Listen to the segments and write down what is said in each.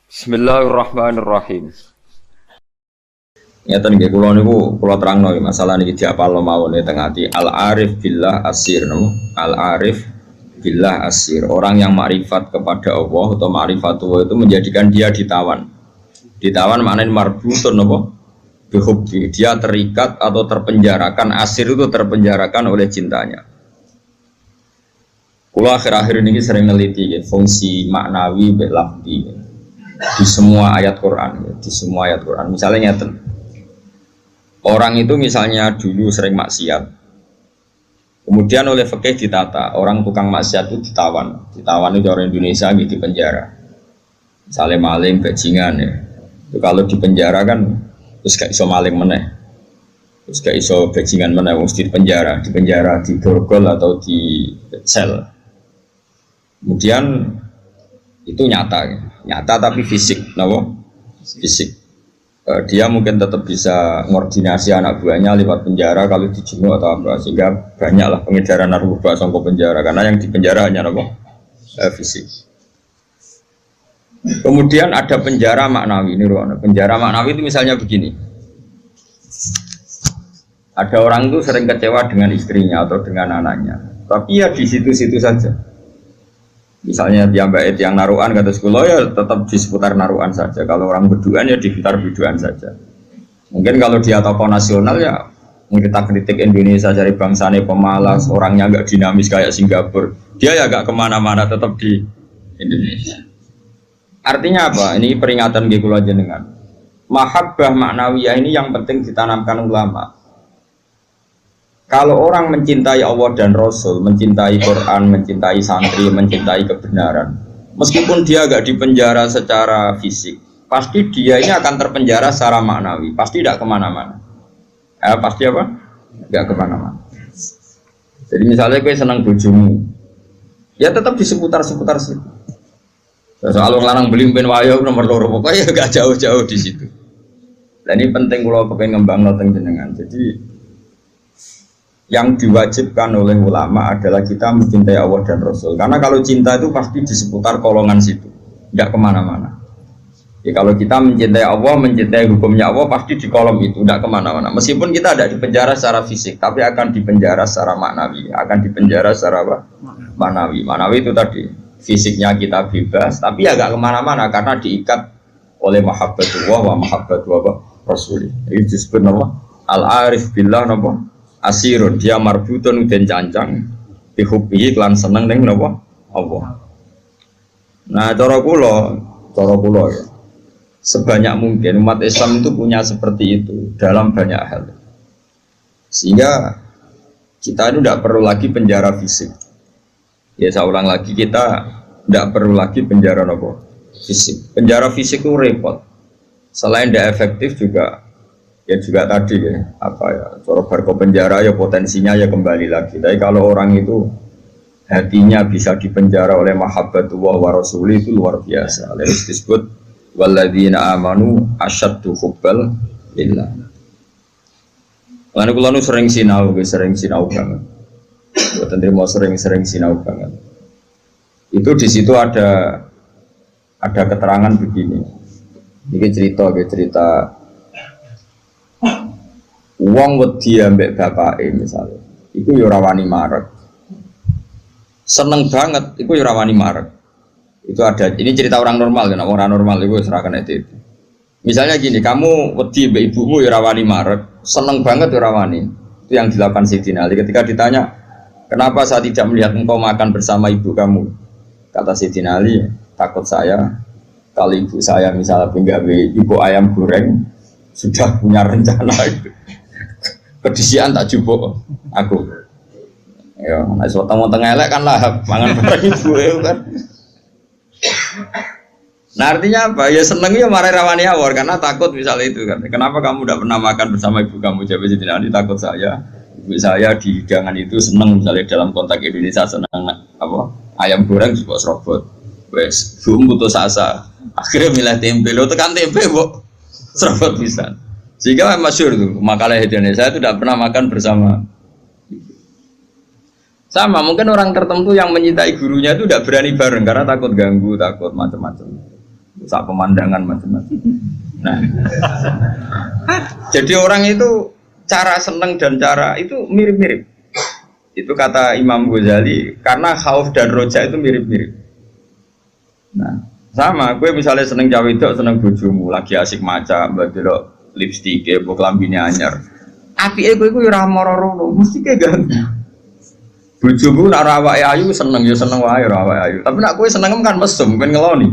Bismillahirrahmanirrahim. Ngeten nggih kula niku kula terangno masalah niki diapalno mawon teng ati al-arif billah asir napa al-arif billah asir orang yang makrifat kepada Allah atau ma'rifatullah itu menjadikan dia ditawan maknanya marbutun napa bihubbi dia terikat atau terpenjarakan asir itu terpenjarakan oleh cintanya. Kula akhir-akhir ini sering neliti ya, fungsi maknawi mbek lafzi di semua ayat Quran di semua ayat Quran misalnya ngeten. Orang itu misalnya dulu sering maksiat, kemudian oleh fikih ditata, orang tukang maksiat itu ditawan itu orang Indonesia gitu di penjara, misalnya maling, bajingan ya, itu kalau di penjara kan, terus gak iso maling meneh, terus gak iso bajingan meneh, mesti di penjara, di borgol atau di sel, kemudian itu nyata tapi fisik, fisik. Dia mungkin tetap bisa ngordinasi anak buahnya lewat penjara kalau dijenguk atau apa, sehingga banyaklah pengedaran narkoba sangko penjara karena yang di penjara hanya fisik. Kemudian ada penjara maknawi ini ruang. Penjara maknawi itu misalnya begini, ada orang itu sering kecewa dengan istrinya atau dengan anaknya, tapi ya di situ-situ saja. Misalnya tiambait yang naruhan kata sekolah ya tetap di seputar naruhan saja. Kalau orang berduaan ya di sekitar berduaan saja. Mungkin kalau dia tokoh nasional ya mungkin kita kritik Indonesia dari bangsanya pemalas, orangnya agak dinamis kayak Singapura. Dia ya agak kemana-mana tetap di Indonesia. Artinya apa? Ini peringatan di kula jenengan. Mahabbah maknawiyah ini yang penting ditanamkan ulama. Kalau orang mencintai Allah dan Rasul, mencintai Quran, mencintai santri, mencintai kebenaran, meskipun dia agak dipenjara secara fisik, pasti dia ini akan terpenjara secara maknawi, pasti tidak kemana-mana. Pasti apa? Tidak kemana-mana. Jadi misalnya gue senang bojomu, ya tetap di seputar-seputar situ. Soal lanang beli ben wayo nomor loro, pokoknya gak jauh-jauh di situ. Dan ini penting kalau pengen ngembang noteng jenengan. Jadi yang diwajibkan oleh ulama adalah kita mencintai Allah dan Rasul. Karena kalau cinta itu pasti di seputar kolongan situ, tidak kemana-mana. Ya, kalau kita mencintai Allah, mencintai hukumnya Allah, pasti di kolom itu, tidak kemana-mana. Meskipun kita ada di penjara secara fisik, tapi akan di penjara secara maknawi, akan di penjara secara apa? Maknawi. Maknawi itu tadi, fisiknya kita bebas, tapi agak kemana-mana karena diikat oleh mahabbatullah wa mahabbatullah Rasul. Ini disebut nama al-arif billah nama. Asirun dia marbutun dan cancang dihubbihi klan seneng ning napa Allah. Nah cara kula ya, sebanyak mungkin umat Islam itu punya seperti itu dalam banyak hal. Sehingga kita itu tidak perlu lagi penjara fisik. Ya saya ulang lagi, kita tidak perlu lagi penjara napa fisik. Penjara fisik itu repot. Selain tidak efektif juga ya juga tadi ya apa ya cara barco penjara ya potensinya ya kembali lagi. Tapi kalau orang itu hatinya bisa dipenjara oleh mahabbatullah wa rasuli itu luar biasa. Lalu disebut walladzina amanu asyaddu hubbal lillah. Lan kula nu sering sinau banget. Mboten trimo sering sinau banget. Itu di situ ada keterangan begini. Ini cerita wong wedi ambek bapake misalnya, iku ya ora wani marek. Seneng banget, iku ya ora wani marek. Itu ada, ini cerita orang normal kan, orang normal itu serahkan itu. Misalnya gini, kamu wedi ambek ibumu ya ora wani marek, seneng banget ya ora wani. Itu yang dilakukan Sayyidina Ali ketika ditanya, kenapa saya tidak melihat engkau makan bersama ibu kamu? Kata Sayyidina Ali, takut saya kalau ibu saya misalnya penggawe ibu ayam goreng sudah punya rencana itu. Kedisian tak jupuk aku. Ya, nek weteng-weteng elek kan lahap mangan bareng ibu kan. Nah artinya apa? Ya seneng ya marai rawani awor karena takut misalnya itu kan. Kenapa kamu tidak pernah makan bersama ibu kamu? Jawab Sayyidina Ali, takut saya. Ibu saya di hidangan itu seneng misalnya dalam konteks Indonesia seneng apa? Ayam goreng juga serobot. Wes, belum putus asa. Akhirnya milih tempe. Lo tekan tempe, kok serobot bisa. Sehingga masyhur tuh makalah Indonesia itu tidak pernah makan bersama. Sama mungkin orang tertentu yang mencintai gurunya itu tidak berani bareng karena takut ganggu, takut macam-macam. sak pemandangan macam-macam. Nah, jadi orang itu cara seneng dan cara itu mirip-mirip. Itu kata Imam Ghazali, karena khauf dan roja itu mirip-mirip. Nah, sama, gue misalnya seneng cawe itu, seneng bojomu, lagi asik maca, mbak lipstick, mbok lambine anyar. Apike kowe iku ora moro-moro, mesti ke ganti. Bojomu nek awake ayu seneng ya seneng wae ora awake ayu. Tapi nek kowe seneng kan mesum, ben ngeloni.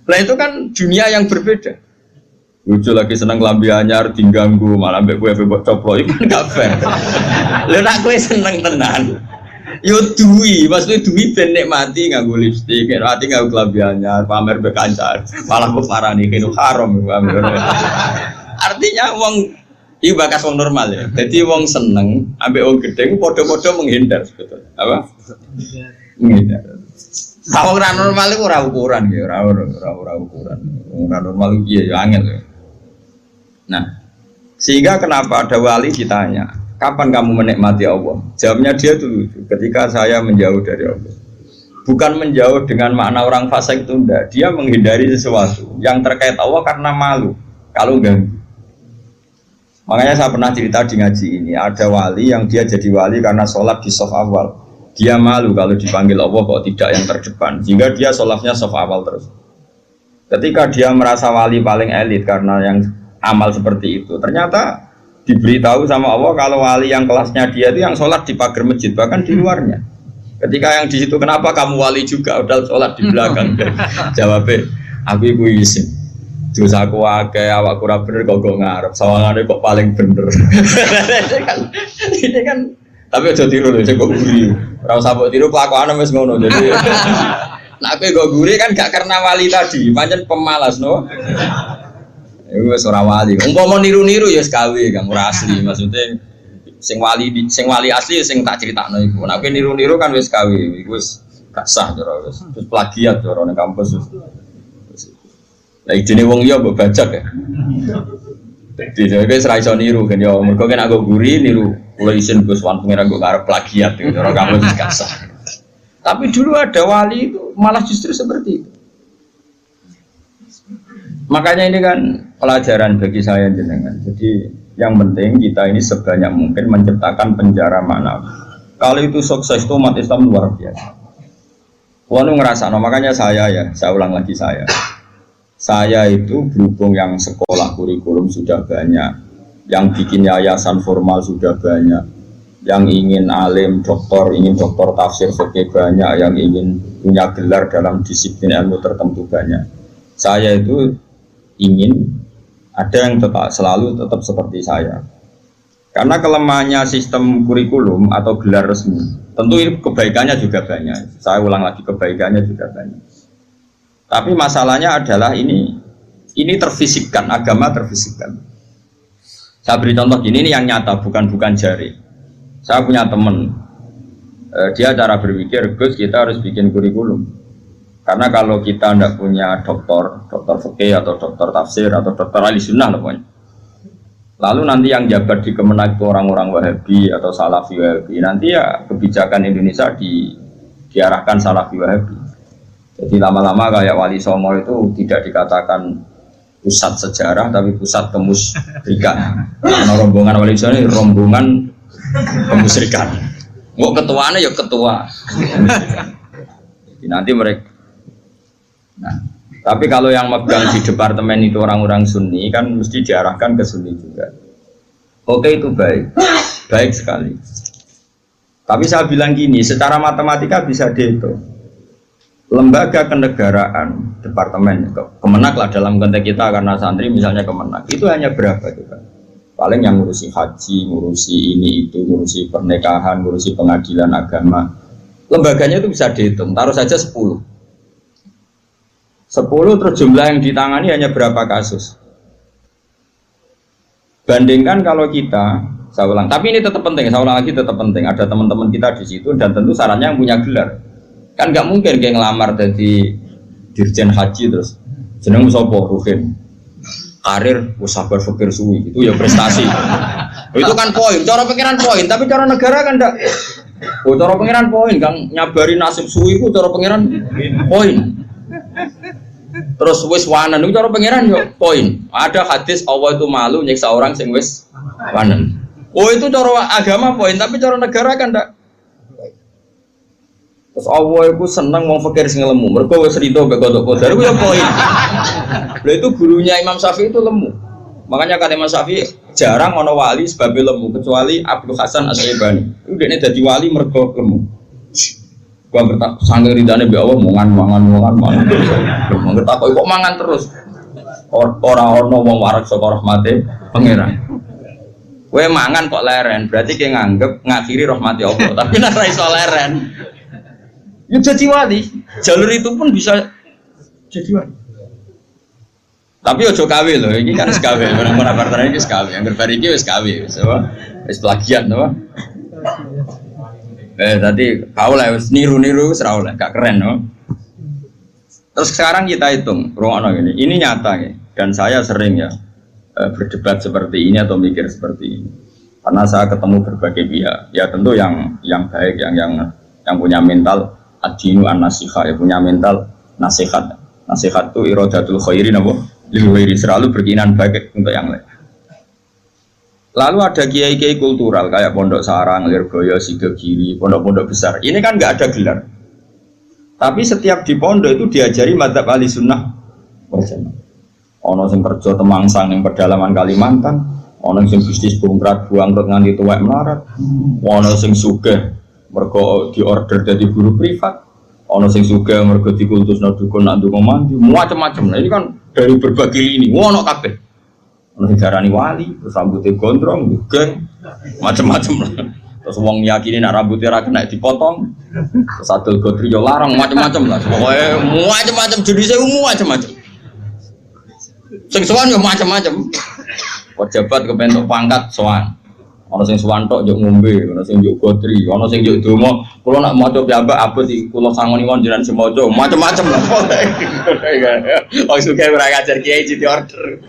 Lah itu kan dunia yang berbeda. Bojo lagi seneng lambi anyar diganggu, malah mbek kowe mbok coplok iku kan gak fair. Lha nek kowe seneng tenan. Yo duwi, maksudnya duwi ben nikmati nganggo lipstik, nikmati nganggo lambi anyar, pamer mbek kancan. Malah kok parani kene haram. Artinya wong iki bakas wong normal ya. Jadi wong seneng ambek wong gedhe padha-padha menghindar sebetulnya. Apa? Menghindar. Kalau ora normal iku ora ukuran ya, ora ukuran. Ora normal iki ya angel ya. Nah, sehingga kenapa ada wali ditanya, kapan kamu menikmati Allah? Jawabnya dia dulu, ketika saya menjauh dari Allah. Bukan menjauh dengan makna orang fasik itu enggak. Dia menghindari sesuatu yang terkait Allah karena malu kalau ganggu. Makanya saya pernah cerita di ngaji ini, ada wali yang dia jadi wali karena sholat di shaf awal. Dia malu kalau dipanggil Allah kok tidak yang terdepan, sehingga dia sholatnya shaf awal terus. Ketika dia merasa wali paling elit karena yang amal seperti itu, ternyata diberitahu sama Allah kalau wali yang kelasnya dia itu yang sholat di pagar masjid, bahkan di luarnya. Ketika yang di situ, kenapa kamu wali juga udah sholat di belakang? Jawabnya, aku iku isin. Terus aku akeh awak ora bener kok ngarep, sawangane kok paling bener. Ini kan tapi aja tiru lho, kok guri. Ora usah mbok tiru kelakuane wis ngono. Jadi nek kowe kok guri kan gak karena wali tadi, pancen pemalas no. Iku wis ora wali. Umpama niru-niru ya gawe kang ora asli, maksudnya sing wali asli sing tak critakno iku. Nek kowe niru-niru kan wis gawe, iku wis gak sah cara wis. Terus plagiat cara ning kampus wis. Lah idene wong liya mbok bajak ya. Dadi wis ra iso niru kan ya mergo kan aku guri niru kula isin Gus Wan pengen nggo arep plagiat gitu ora kamu wis gak sah. Tapi dulu ada wali itu malah justru seperti itu. Makanya ini kan pelajaran bagi saya jenengan. Jadi yang penting kita ini sebanyak mungkin menciptakan penjara maknawi. Kalau itu sukses itu umat Islam luar biasa. Wong ngerasa, makanya saya ulang lagi saya itu berhubung yang sekolah kurikulum sudah banyak, yang bikin yayasan formal sudah banyak, yang ingin alim, ingin doktor tafsir fikih banyak, yang ingin punya gelar dalam disiplin ilmu tertentu banyak. Saya itu ingin ada yang selalu tetap seperti saya. Karena kelemahannya sistem kurikulum atau gelar resmi, tentu kebaikannya juga banyak. Saya ulang lagi, kebaikannya juga banyak. Tapi masalahnya adalah ini terfisikkan, agama terfisikkan. Saya beri contoh gini, ini yang nyata, bukan jari. Saya punya teman, dia cara berpikir, Gus kita harus bikin kurikulum. Karena kalau kita tidak punya doktor fikih atau doktor tafsir atau doktor ahli sunnah pokoknya. Lalu nanti yang jabat di Kemenak itu orang-orang Wahabi atau Salafi Wahabi, nanti ya kebijakan Indonesia diarahkan Salafi Wahabi. Jadi lama-lama kayak Wali Songo itu tidak dikatakan pusat sejarah tapi pusat kemusyrikan. Karena rombongan Wali Songo ini rombongan kemusyrikan. Mau ketuanya ya ketua. Jadi nanti mereka. Nah, tapi kalau yang megang di departemen itu orang-orang Sunni kan mesti diarahkan ke Sunni juga. Oke itu baik sekali. Tapi saya bilang gini, secara matematika bisa dihitung. Lembaga kenegaraan departemen Kemenak lah dalam konteks kita karena santri misalnya Kemenak itu hanya berapa juga? Paling yang ngurusi haji, ngurusi ini itu, ngurusi pernikahan, ngurusi pengadilan agama. Lembaganya itu bisa dihitung, taruh saja 10 terus jumlah yang ditangani hanya berapa kasus. Bandingkan kalau kita, saya ulang, tapi ini tetap penting, saya ulang lagi tetap penting. Ada teman-teman kita di situ dan tentu sarannya yang punya gelar. Kan nggak mungkin kayak ngelamar jadi dirjen haji terus jeneng sopo Ruhin karir sabar fikir suwi itu ya prestasi. Itu kan poin, cara pengiran poin, tapi cara negara kan enggak. Cara pengiran poin, Kang nyabari nasib suwi itu cara pengiran poin. Terus wis wanen itu cara pangeran yo poin. Ada hadis Allah itu malu nyiksa orang sing wis wanen. Oh itu cara agama poin, tapi cara negara kan ndak. Terus Allah itu seneng wong fakir sing lemu. Mergo wis rido mbek kodok kodar ku yo poin. Lha itu gurunya Imam Syafi'i itu lemu. Makanya kata Imam Syafi'i jarang ono wali sebabnya lemu kecuali Abdul Hasan As-Syaibani. Itu dia dadi wali mergo lemu. Gua bertak sange ridane mbek Allah mangan. Ngertak kok mangan terus. Ora ono wong warak saka rahmate pangeran. Kowe mangan kok leren, berarti kowe nganggep ngakhiri rahmati Allah. Tapi nek ora iso leren. Ya jadi wali. Jalur itu pun bisa jadi wali. Tapi ojo kawe lho, iki kan wis kawe. Ora partner iki wis kawe. Angger bar iki wis kawe, wis plagiat to. Tadi kau lah niru-niru serau lah, gak keren no. Terus sekarang kita hitung, ini nyata ya. Dan saya sering ya berdebat seperti ini atau mikir seperti ini. Karena saya ketemu berbagai pihak, ya tentu yang baik, yang punya mental ad-dinu an-nasiha, ya punya mental nasihat. Nasihat itu iradatul khairi nabo, selalu berkeinginan baik untuk yang lain. Lalu ada kiai-kiai kultural kayak Pondok Sarang, Lirboyo, Sidogiri, pondok-pondok besar. Ini kan nggak ada gelar. Tapi setiap di pondok itu diajari madzhab ahli sunnah. Ono sing kerja temangsang yang pedalaman Kalimantan, ono sing bisnis bongkar buangkrut nganti tuwek melarat, ono sing sugih mergo diorder dari guru privat, ono sing sugih mergo dikultusno dukun nak ndonga mandi, macam-macam. Nah ini kan dari berbagai lini, ono kabeh. Ono diarani wali, terus rambutnya gondrong, geng, macam-macam lah. Terus wong yakini nak rambutnya ra kena dipotong, terus adol godri yo larang, macam-macam lah. Pokoke macam-macam jenisnya macam-macam. Sing sowan yo macam-macam. Pejabat kepentok pangkat sowan. Ono sing sowan tok yo ngombe, ono sing yo godri, ono sing yo donga. Kula nak maca piyambak abot iki kula sangoni wong jenengan sing maca, macam-macam lah. Wong suka ora ngajar kiai di order.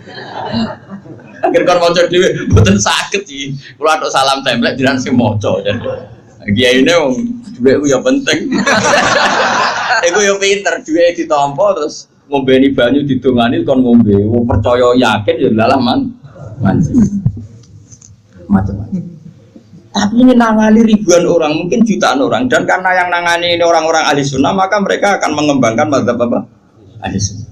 Akhir kon maca dhewe mboten saged iki. Kula tok salam template jenengan sing maca. Kiyaine wong dhuwit ku ya penting. Iku yo pinter dhuwit ditampa terus ngombeni banyu didongani kon ngombe. Wong percaya yakin ya lalah manci. Macam-macam. Tapi ini nangani ribuan orang, mungkin jutaan orang. Dan karena yang nangani ini orang-orang ahli sunnah, maka mereka akan mengembangkan madzhab apa? Ahli sunnah.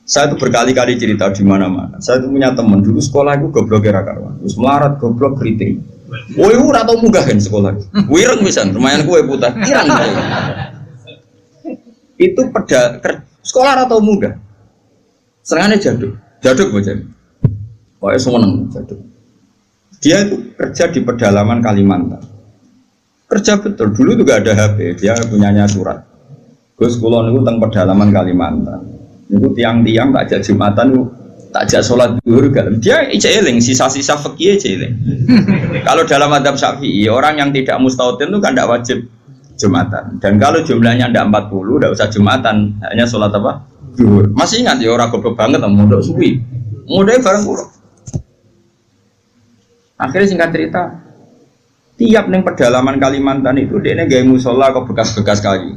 Saya itu berkali-kali cerita di mana-mana. Saya itu punya teman dulu sekolah itu goblok era karuan, terus melarat goblok keriting. Woi ora tau munggah kan sekolah. Wireng pisan, lumayan kue putar. Irang. Itu sekolah ora tau munggah. Serangane jaduk bocah. Pokoke seneng jaduk. Dia itu kerja di pedalaman Kalimantan. Kerja betul. Dulu juga ada HP. Dia punyanya surat. Gus kula niku teng pedalaman Kalimantan. Niku tiang-tiang tak ajak Jumatan, tak ajak sholat zuhur gak. Dia eling sisa-sisa fikih eling. Kalau dalam madzhab Syafi'i, orang yang tidak mustautin itu kan tidak wajib Jumatan. Dan kalau jumlahnya tidak 40, tidak usah Jumatan, hanya sholat apa? Zuhur. Masih ingat ya orang goblok banget mondok suwi. Mondoknya bareng kula. Akhirnya singkat cerita, tiap neng pedalaman Kalimantan itu dia gaya musola kok bekas-bekas kayu.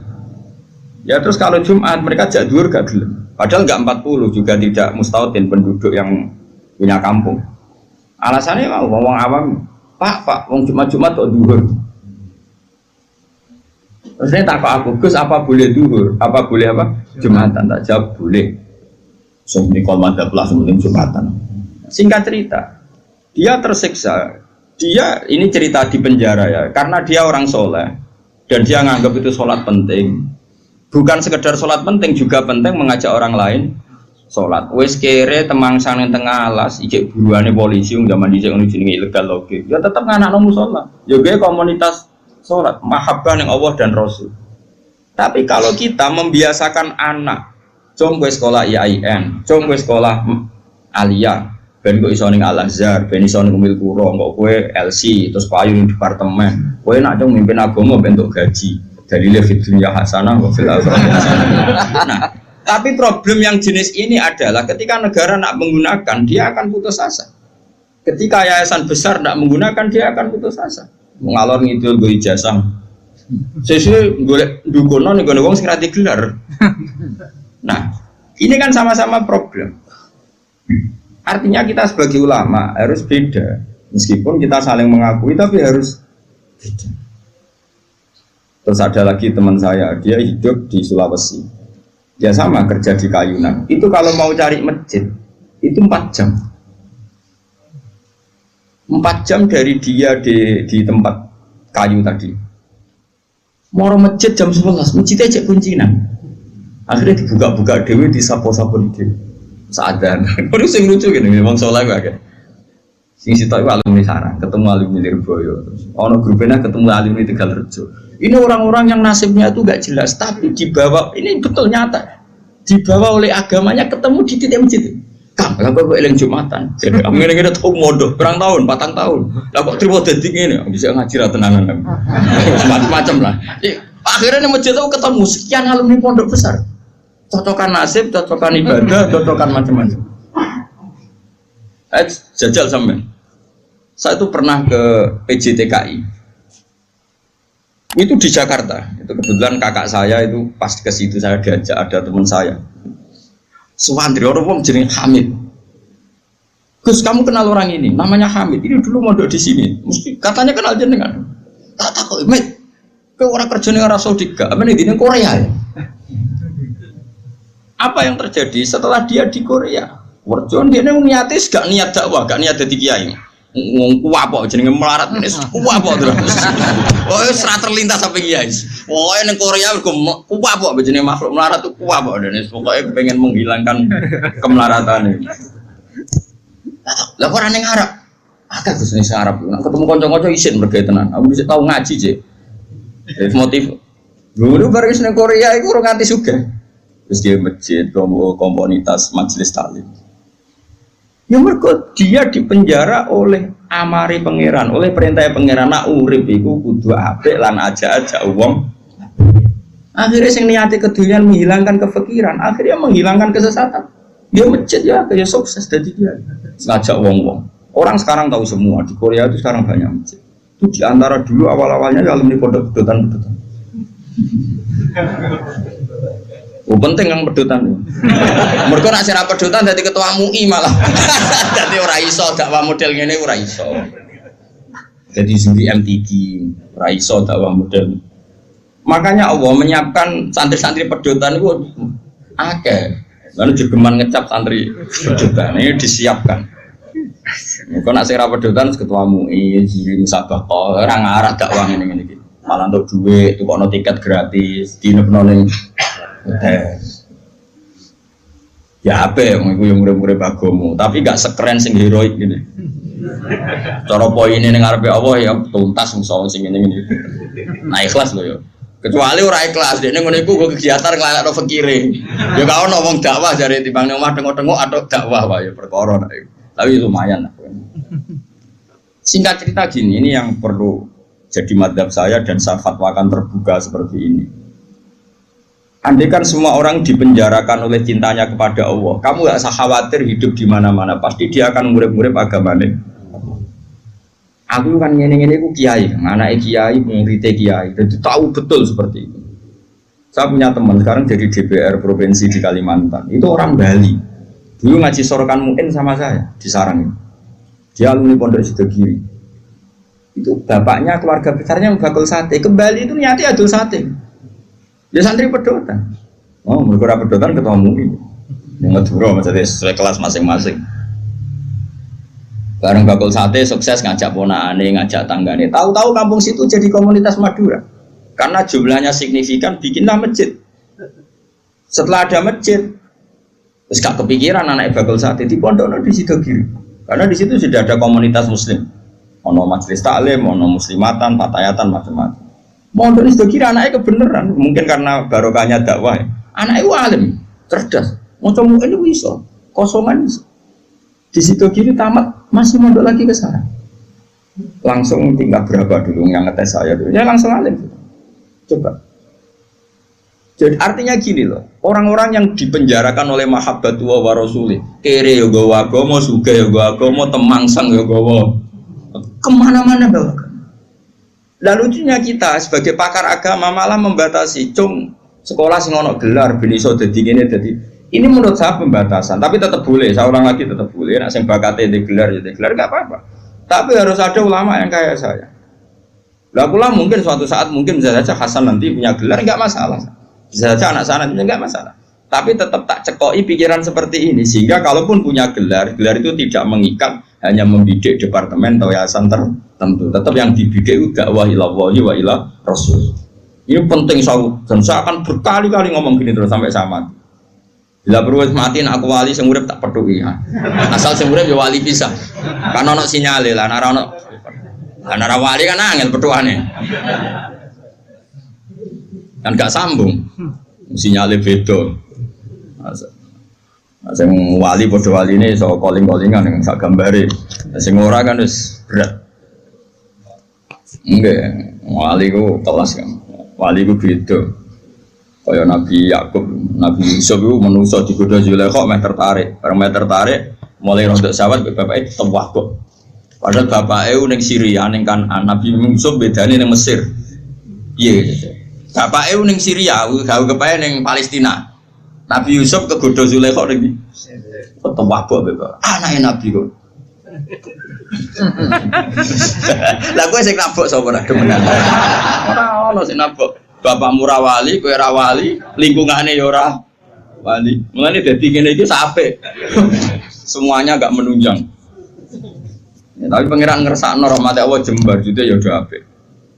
Ya terus kalau Jumat mereka jadwur gak gelem. Padahal gak 40 juga tidak mustautin penduduk yang punya kampung. Alasannya mau ngomong awam, Pak, wong Jumat kok duhur. Terus ini tak aku, Gus apa boleh duhur? Apa boleh apa? Jumatan, tak jawab boleh. Ini kalau madzhab lah sementing Jumatan. Singkat cerita. Dia tersiksa, ini cerita di penjara ya, karena dia orang soleh dan dia nganggap itu sholat penting. Bukan sekedar sholat penting, juga penting mengajak orang lain sholat. Wes kere temangsang yang tengah alas, ijek buruannya polisi, zaman dijek jenenge ilegal loge. Ya tetap nganak nomu sholat. Juga komunitas sholat, mahabbah yang Allah dan Rasul. Tapi kalau kita membiasakan anak, jom gue sekolah IAIN, jom gue sekolah Aliyah. Ben kok iso ning Al-Azhar, ben iso ning Umil Qura, kok kowe LC terus payu ning departemen. Kowe nak dong mimpin agama bentuk gaji. Dalile fid dunya hasanah wa fil akhirati hasanah. Nah, tapi problem yang jenis ini adalah ketika negara nak menggunakan, dia akan putus asa. Ketika yayasan besar nak menggunakan, dia akan putus asa. Mengalor ngidul go ijazah Sesuai golek dukono nih wong sing ra digelar. Nah, ini kan sama-sama problem. Artinya kita sebagai ulama harus beda. Meskipun kita saling mengakui tapi harus beda. Terus ada lagi teman saya, dia hidup di Sulawesi. Dia sama kerja di Kayunan. Itu kalau mau cari masjid itu 4 jam. 4 jam dari dia di tempat kayu tadi. Mau masjid jam 11, masjidnya cek kuncinan. Akhirnya dibuka-buka dewe, disapo-sapo dewe. Sadar. Baru sing lucu gini, memang soleh gak. Sing sitok itu alumni Sarang, ketemu alumni Lirboyo. Ono grupnya ketemu alumni Tegalrejo. Ini orang-orang yang nasibnya itu gak jelas, tapi dibawa, ini betul nyata. Dibawa oleh agamanya ketemu di titik masjid. Kang, lah kok eling Jumatan. Jadi kami ngene tau mondok, berang tahun, 4 tahun. Lah kok trimo dadi ngene, bisa ngaji ra tenanan. Macam-macam lah. Akhirnya di masjid itu ketemu sekian alumni pondok besar. Cocokan nasib, cocokan ibadah, cocokan macam-macam. Jajal sampean. Saya itu pernah ke PJTKI. Itu di Jakarta. Itu kebetulan kakak saya itu pas ke situ saya diajak, ada teman saya. Suwandri orang wong jeneng Hamid. Gus, kamu kenal orang ini? Namanya Hamid. Ini dulu mondok di sini. Mesti katanya kenal jenengan. Tak kok, Mit. Kau orang kerja ning Arab Saudi gak? Apa nih di Korea ya? Apa yang terjadi setelah dia di Korea? Warjon dia niatis gak niat dakwah, gak niat jadi kiai. Ngomong kuwapok jenenge melarat ini kuwapok terus. Oh, serat terlintas sampai kiai. Oh, ning Korea kuwapok jenenge makhluk melarat tuh kuwapok dan pokoknya pengen menghilangkan kemelaratan ini. Lah kok ora ning Arab? Akeh Gus ning Arab. Nek ketemu kanca-kanca isin mergo tenan. Aku bisa tahu ngaji, Cek. Motif. Dulu baru ning Korea iku ora nganti sugih. Terus dia masjid, komunitas majelis taklim. Ya mergo dia dipenjara oleh amari pangeran, oleh perintah pangeran nak urip iku kudu apik lan aja-aja wong. Akhirnya sing niati kedulian menghilangkan kefikiran, akhirnya menghilangkan kesesatan. Dia masjid ya kayak sukses dari dia. Ngajak wong-wong. Orang sekarang tahu semua di Korea itu sekarang banyak masjid. Itu di antara dulu awal-awalnya alumni pondok pedotan-pedotan. Oh, penting yang pedotan. Mereka nak sira pedotan jadi ketua MUI malah. Jadi ora iso dakwah model ngene ora iso. Jadi juri MTQ ora iso dakwah model. Makanya Allah menyiapkan santri-santri pedotan itu akeh. Lalu jegeman ngecap santri pedotan ini disiapkan. Mereka nak sira pedotan ketua MUI, juri musabaqah, ora ngarah dakwah ngene-ngene iki. Malah untuk duit, tukokno tiket gratis, dinepno ning ya apa yang murid-murid agama tapi gak sekeren sing heroik gini. Cara poinnya ning ngarepe Allah ya tuntas musuh sing ngene ngene. Nah ikhlas lho ya. Kecuali ora ikhlas dekne ngene iku kegiatan nglalekno fakire. Ya gak ono wong dakwah jare timbang ning omah tengok-tengok atau dakwah wae ya perkara nek. Tapi lumayan lah. Singkat cerita gini, ini yang perlu jadi madhab saya dan saya fatwakan terbuka seperti ini. Andai kan semua orang dipenjarakan oleh cintanya kepada Allah, kamu gak usah khawatir hidup di mana-mana, pasti dia akan murid-murid agamanya. Aku kan ngene-ngene ku kiai, anake kiai, muridé kiai, jadi tahu betul seperti itu. Saya punya teman sekarang jadi DPR provinsi di Kalimantan, itu orang Bali. Dulu ngaji sorokan mungkin sama saya di Sarang. Dia alumni Pondok Sidogiri. Itu bapaknya keluarga besarnya bakul sate, kembali itu nyati adul sate. Ya santri pedotan. Oh, mereka pedotan ketemu yang ngeduro maksudnya sesuai kelas masing-masing. Bareng bakul sate sukses ngajak ponakane, ngajak tanggane. Tahu-tahu kampung situ jadi komunitas Madura. Karena jumlahnya signifikan, bikinlah masjid. Setelah ada masjid, terus gak kepikiran anak bakul sate di pondok di Sidogiri. Karena di situ sudah ada komunitas muslim. Ono majelis taklim, ono muslimatan, fatayatan, macam-macam. Mondok itu kira anaknya kebenaran, mungkin karena barokahnya dakwah. Anaknya itu alim, cerdas. Macam ini bisa, kosongan bisa. Di situ kiri tamat, masih mondok lagi ke sana. Langsung tinggal berapa dulu yang ngetes saya dulu, ya langsung alim. Coba. Jadi artinya gini loh, orang-orang yang dipenjarakan oleh mahabbatu wa rasuli, kere yo gawa agama, suga yo gawa agama, temangsang yo gawa, kemana-mana bawa. Dan lucunya kita sebagai pakar agama malah membatasi, cung sekolah sing ono gelar ben iso dadi ngene dadi. Ini menurut saya pembatasan, tapi tetap boleh. Saya ulang lagi tetap boleh. Nek sing bakate di gelar ya di gelar enggak apa-apa. Tapi harus ada ulama yang kayak saya. Lah kula mungkin suatu saat mungkin bisa saja Hasan nanti punya gelar enggak masalah. Bisa saja anak saya nanti enggak masalah. Tapi tetap tak cekoki pikiran seperti ini sehingga kalaupun punya gelar, gelar itu tidak mengikat hanya membidik departemen atau yayasan tertentu. Tetap yang dibidik itu dakwah ilallah wa ila rasul. Ini penting dan saya akan berkali-kali ngomong gini terus sampai saya mati. Bila perlu mati aku wali sing urip tak peduli ya. Asal sing urip ya wali bisa. Kan ono sinyale lah nek ono ana wali kan angel petuane. Kan gak sambung. Sinyale beda. Sing wali padha waline iso calling-callingan ning sak gambare. Sing ora kan wis berat. Nggih, wali ku kelas kan. Wali ku beda. Kaya Nabi Yakub, Nabi Yusuf itu manusia digoda Zulaikha meh tertarik. Bareng meh tertarik, mulai rontok sawat bapake tewah kok. Padahal bapake ning Syria ning Kanaan, Nabi Yusuf bedane ning Mesir. Piye? Bapake ning Syria, gawe kepae ning Palestina. Nabi Yusuf kegoda Zulaikha ning tewah kok bapak. Anake Nabi kok. Lah kowe sing nabok sapa ora demenan. Ora ono sing nabok. Bapakmu ra wali, kowe ra wali, lingkungane ya ora wali. Mulane dadi ngene iki sapek. Semuanya enggak menunjang. Ya, tapi pangeran ngersakno rahmat Allah jembar jute ya udah apik.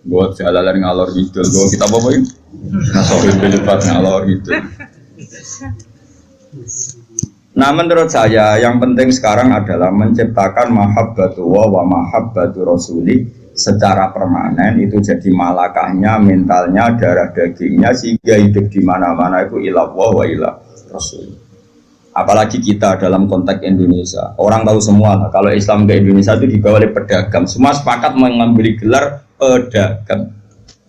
Buat jalalan ngalor ngidul, gua kita apa iki? Nasohil bilibat ngalor ngidul. Nah menurut saya yang penting sekarang adalah menciptakan mahabbatullah wa mahabbatu rasuli secara permanen itu jadi malakahnya, mentalnya, darah dagingnya sehingga hidup di mana-mana itu ilallah wa ilah rasul. Apalagi kita dalam konteks Indonesia, orang tahu semua lah, kalau Islam ke Indonesia itu dibawa oleh pedagang, semua sepakat mengambil gelar pedagang.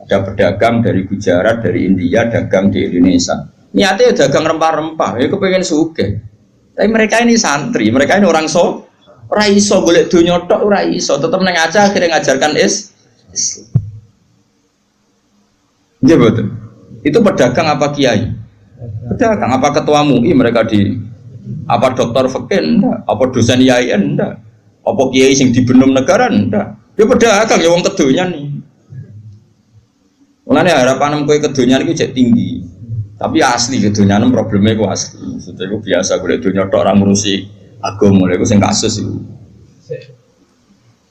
Ada pedagang dari Gujarat, dari India, dagang di Indonesia. Niatnya dagang rempah-rempah, ya kepengen sugih. Tapi mereka ini santri, mereka ini orang ora iso golek donya tok ora iso, tetep nang aja akhirnya ngajarkan Islam. Nggih betul. Itu pedagang apa kiai? Pedagang apa ketua MUI mereka di apa dokter fikih ndak, apa dosen IAIN ndak, apa kiai sing dibenum negara ndak. Dia pedagang ya wong kedonyan nih. Mulane harapan kowe kedonyan iki jek tinggi. Tapi asli kedonyan probleme ku asli. Maksudnya ku biasa golek donya tok ora ngurusi agama lha iku sing kasus itu.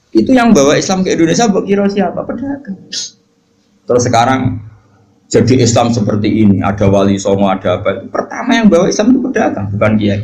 Itu yang bawa Islam ke Indonesia mbok kira siapa? Pedagang. Terus sekarang jadi Islam seperti ini, ada wali songo, ada apa. Pertama yang bawa Islam itu pedagang, bukan kiai.